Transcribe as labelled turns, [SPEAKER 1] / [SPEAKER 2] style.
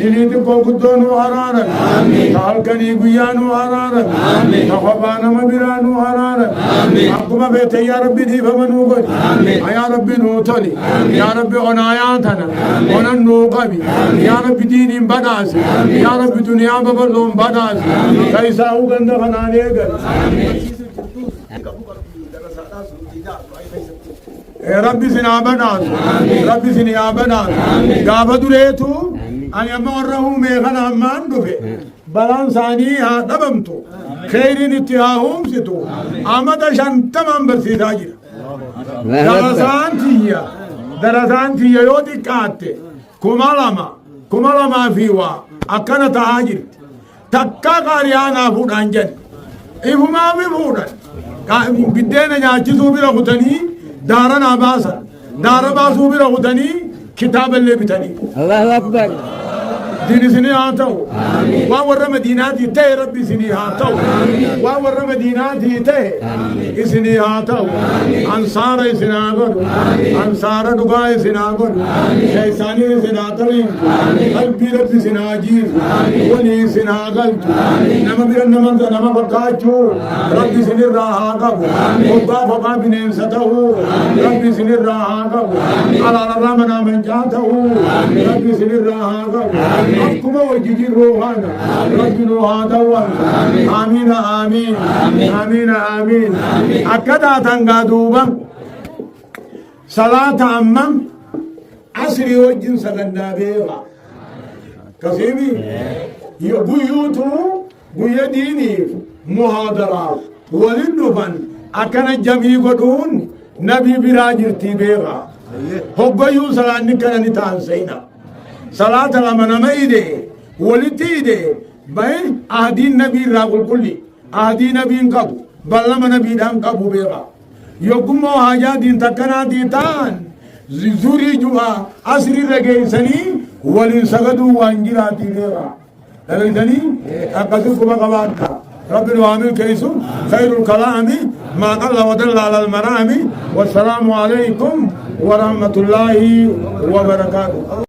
[SPEAKER 1] جليد قوقدون وارارك تالكني قيان وارارك تخبان مبران وارارك أقوم بيت يا ربي دي فمنوقت يا ربي نوتلي يا ربي عناياتنا وننوقبي يا ربي دين بداس يا ربي دنيا ببرلون بداس كيسا وغند فنانيك ربي سنا بداس ربي سنا بداس غاب دريتو أن يمره ميغنا مان دفه بلان ثاني دبمتو خير اتهاهم ستو آمد شنتمان برسيدا جرا درسان تيا يودي كاتة كمالما فيوا أكنا تهاجر تكا كاريانا فودان جن إفما بفودان بدينا ناچسو بيرا خدني دارنا باسا دار باسو بيرا خدني كتاب اللي بتني
[SPEAKER 2] الله أكبر
[SPEAKER 1] دين سني هاتو وور مدينة دي تي ربي سني هاتو وور مدينة دي تي سني هاتو أنصار سناغر أنصار دعاء سناغر شيطاني سناتري قلبي ربي سناجير وني سناغل نما بيرن نما بركاچو ربي سني راهاغو وبا فبا بنين ستو ربي سني راهاغو على رمنا من جاتو ربي سني راهاغو أكما وجدي روحانا ربنا هذا آمين آمين آمين آمين أكدا تنقادوبا صلاة أمم عصري وجن سغندا بيغا كسيبي بيوتو بيديني محاضرات ولنفن أكنا جميع قدون نبي براجرتي بيغا هبيو صلاة نكنا نتانسينا صلاة لمن ميده ولتيده باي أهدين نبي راقل كلي أهدين نبي انقبو بلما نبي انقبو بيغا يقوم حاجة دين تكنا ديتان زوري جوا أسري رجيسني ولن سجدوا وانجراتي بيغا لكنني أقصدكم قبادنا رب العالمين كيسو خير الكلام ما قل ودل على المرام والسلام عليكم ورحمة الله وبركاته.